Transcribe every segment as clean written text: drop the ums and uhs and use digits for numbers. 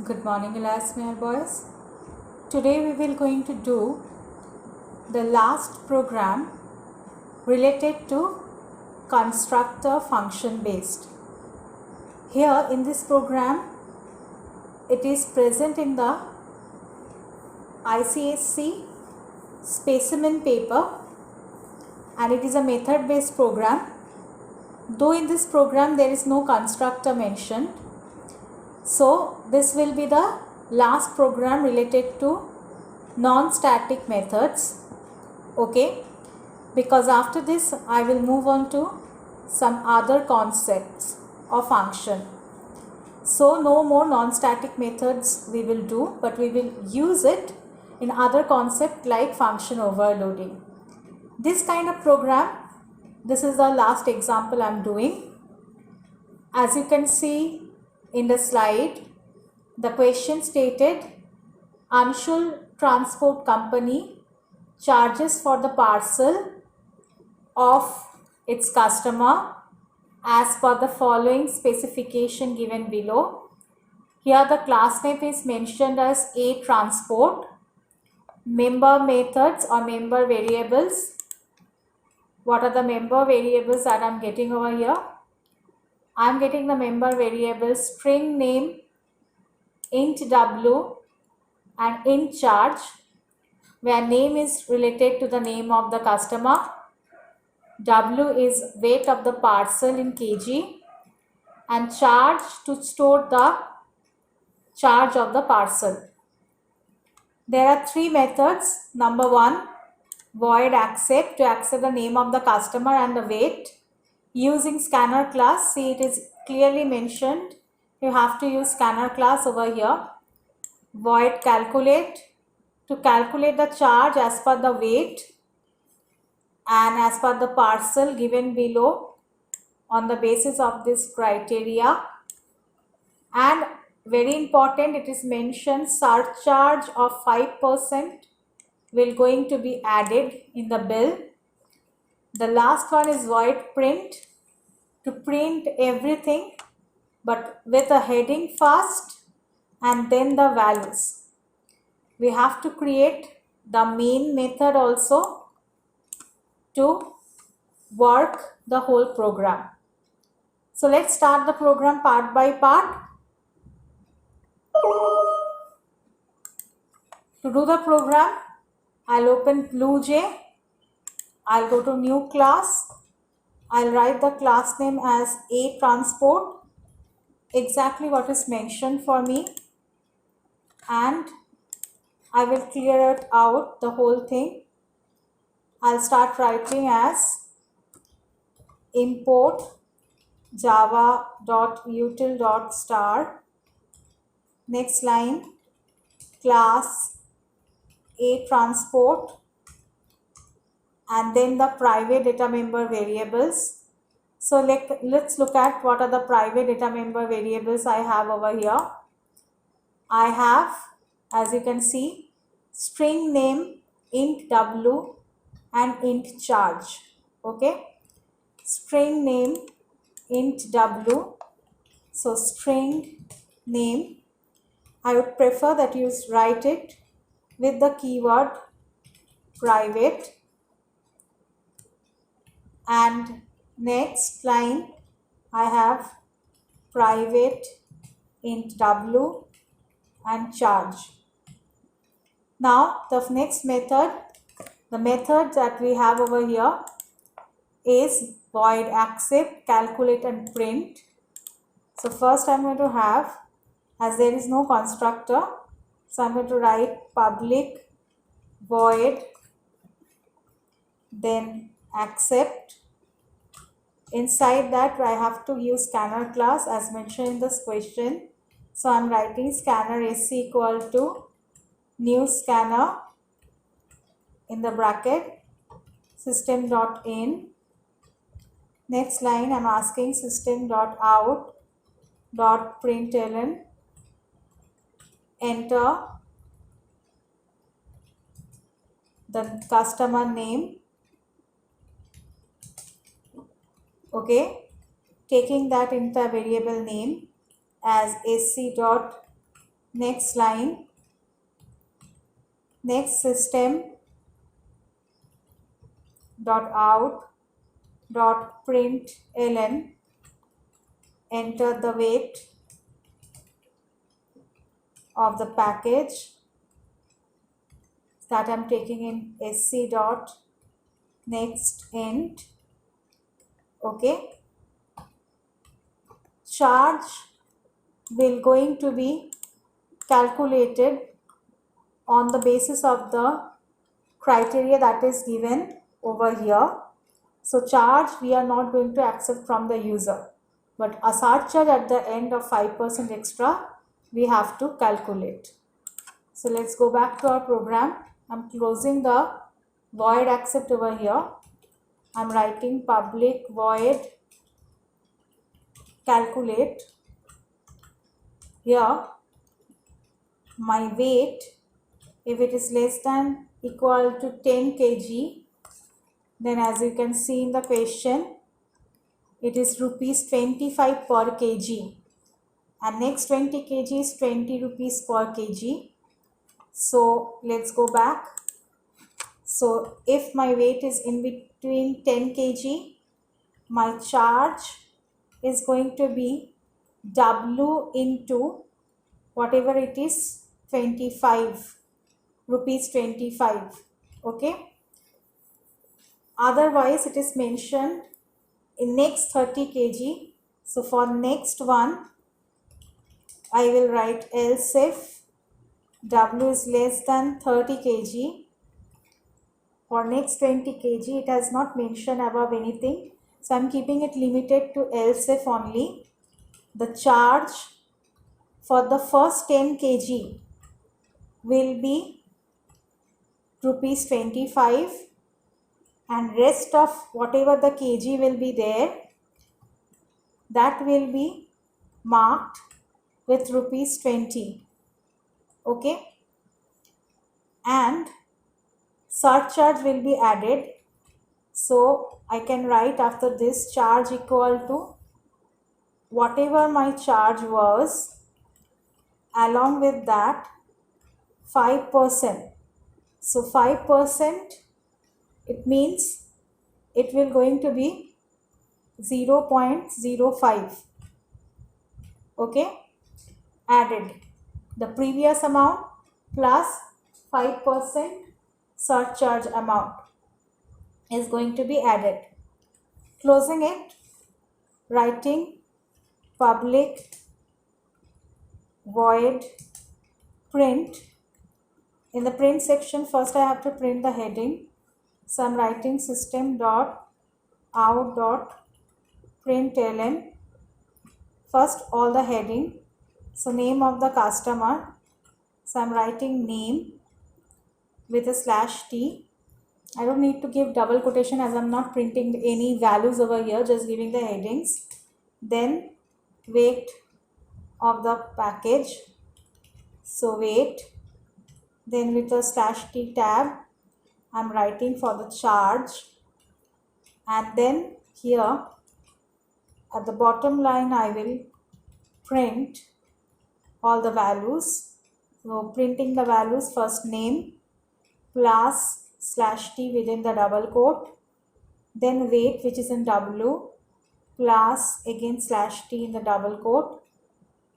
Good morning, classmates boys. Today we will going to do the last program related to constructor function based. Here in this program, it is present in the ICSC specimen paper and it is a method based program. Though in this program there is no constructor mentioned, so this will be the last program related to non-static methods. Okay, because after this I will move on to some other concepts of function. So no more non-static methods we will do, but we will use it in other concept like function overloading. This kind of program, this is the last example I am doing. As you can see in the slide, the question stated Anshul Transport Company charges for the parcel of its customer as per the following specification given below. Here the class name is mentioned as A Transport. Member methods or member variables. What are the member variables that I am getting over here? I am getting the member variables string name, int w and int charge, where name is related to the name of the customer, w is weight of the parcel in kg, and charge to store the charge of the parcel. There are three methods. Number one, void accept, to accept the name of the customer and the weight. Using scanner class, see it is clearly mentioned. You have to use scanner class over here. Void calculate, to calculate the charge as per the weight and as per the parcel given below on the basis of this criteria. And very important, it is mentioned surcharge of 5% will going to be added in the bill. The last one is void print, to print everything but with a heading first and then the values. We have to create the main method also to work the whole program. So let's start the program part by part. To do the program, I'll open BlueJ. I'll go to new class. I'll write the class name as A Transport, exactly what is mentioned for me, and I will clear it out the whole thing. I'll start writing as import java.util.star. Next line, class A Transport, and then the private data member variables. So let's look at what are the private data member variables I have over here. I have, as you can see, string name, int w and int charge. Okay, string name, int w. So string name, I would prefer that you write it with the keyword private, and next line I have private int w and charge. Now the next method, the method that we have over here is void accept, calculate and print. So first I'm going to have, as there is no constructor, so I'm going to write public void, then accept. Inside that I have to use scanner class as mentioned in this question. So I'm writing scanner is equal to new scanner in the bracket system.in. Next line I'm asking system.out.println, enter the customer name. Okay, taking that into a variable name as sc dot next line, next system dot out dot println, enter the weight of the package that I'm taking in sc dot next int. Okay, charge will going to be calculated on the basis of the criteria that is given over here. So charge we are not going to accept from the user, but a surcharge at the end of 5% extra we have to calculate. So let's go back to our program. I'm closing the void accept over here. I'm writing public void calculate. Here my weight, if it is less than equal to 10 kg, then as you can see in the question, it is rupees 25 per kg, and next 20 kg is 20 rupees per kg. So let's go back. So if my weight is in between 10 kg, my charge is going to be W into whatever it is, 25 rupees 25. Okay, otherwise it is mentioned in next 30 kg. So for next one I will write else if W is less than 30 kg. For next 20 kg it has not mentioned above anything, so I'm keeping it limited to else if only. The charge for the first 10 kg will be rupees 25, and rest of whatever the kg will be there, that will be marked with rupees 20. Okay, and surcharge will be added. So I can write after this charge equal to whatever my charge was, along with that 5%. So 5%, it means it will going to be 0.05. Okay, added the previous amount plus 5% surcharge amount is going to be added. Closing it, writing public void print. In the print section, first I have to print the heading. So I'm writing system dot out dot println. First all the heading. So name of the customer. So I'm writing name with a /t. I don't need to give double quotation as I'm not printing any values over here, just giving the headings. Then weight of the package. So weight. Then with a /t tab, I'm writing for the charge, and then here at the bottom line I will print all the values. So printing the values, first name plus /t within the double quote, then weight which is in W plus again /t in the double quote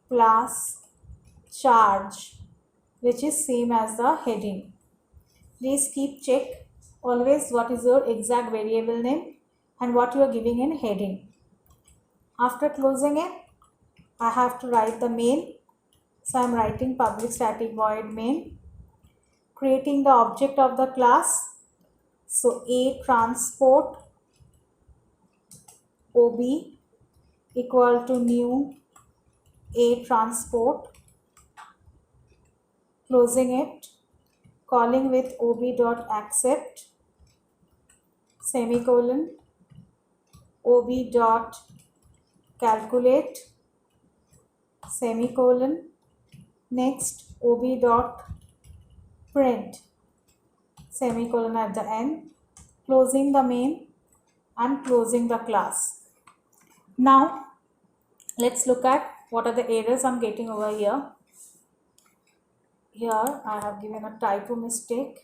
plus charge which is same as the heading. Please keep check always what is your exact variable name and what you are giving in heading. After closing it, I have to write the main. So I am writing public static void main, creating the object of the class. So a transport OB equal to new a transport, closing it, calling with ob dot accept, semicolon, ob dot calculate, semicolon, next ob dot print, semicolon at the end, closing the main and closing the class. Now let's look at what are the errors I'm getting over here. here I have given a typo mistake.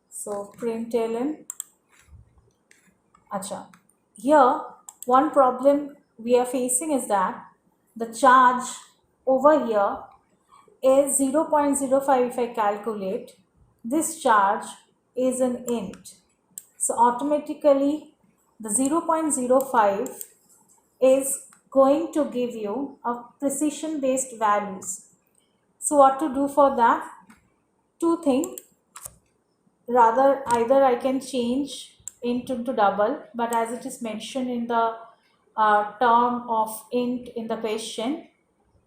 So println. Acha. Here, one problem we are facing is that the charge over here is 0.05 if I calculate. This charge is an int. So automatically the 0.05 is going to give you a precision based values. So what to do for that? Two things. Rather, either I can change int into double, but as it is mentioned in the term of int in the question,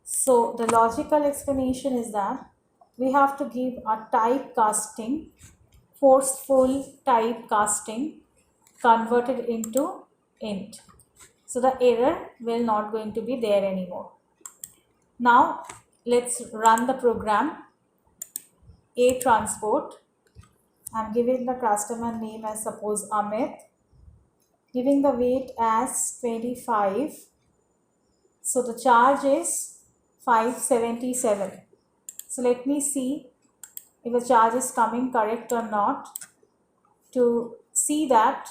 so the logical explanation is that we have to give a typecasting, forceful typecasting converted into int. So the error will not going to be there anymore. Now let's run the program. A transport. I'm giving the customer name as suppose Amit, giving the weight as 25. So the charge is 577. So let me see if the charge is coming correct or not. To see that,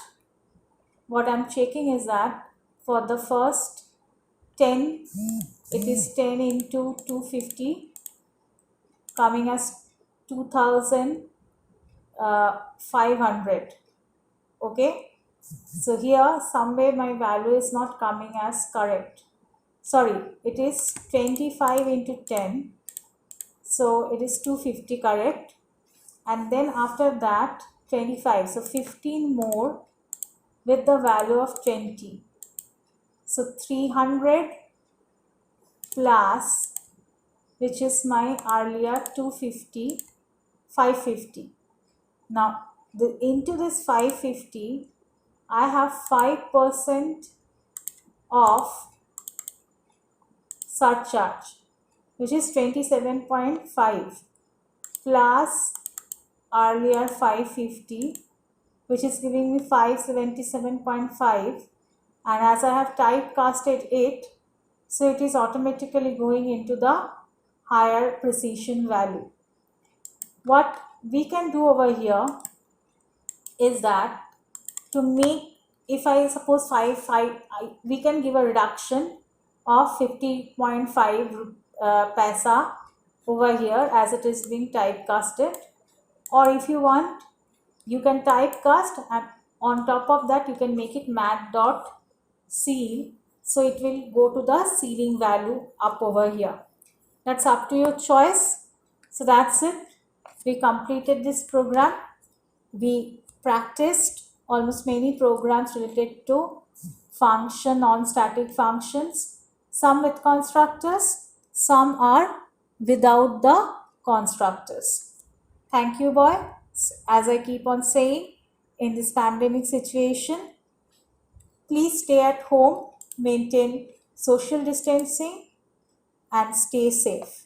what I'm checking is that for the first 10, it is 10 into 250, coming as 2500. Okay, so here somewhere my value is not coming as correct. Sorry, it is 25 into 10, so it is 250 correct, and then after that 25, so 15 more with the value of 20, so 300 plus, which is my earlier 250, 550. Now into this 550 I have 5% of surcharge, which is 27.5 plus earlier 550, which is giving me 577.5, and as I have typecasted it, so it is automatically going into the higher precision value. What we can do over here is that to make, if I suppose 5, we can give a reduction of 50.5 paisa over here as it is being typecasted, or if you want you can typecast and on top of that you can make it mat.ceil, so it will go to the ceiling value up over here. That's up to your choice. So that's it. We completed this program. We practiced almost many programs related to function, non-static functions, some with constructors, some are without the constructors. Thank you, boy. As I keep on saying, in this pandemic situation, please stay at home, maintain social distancing, and stay safe.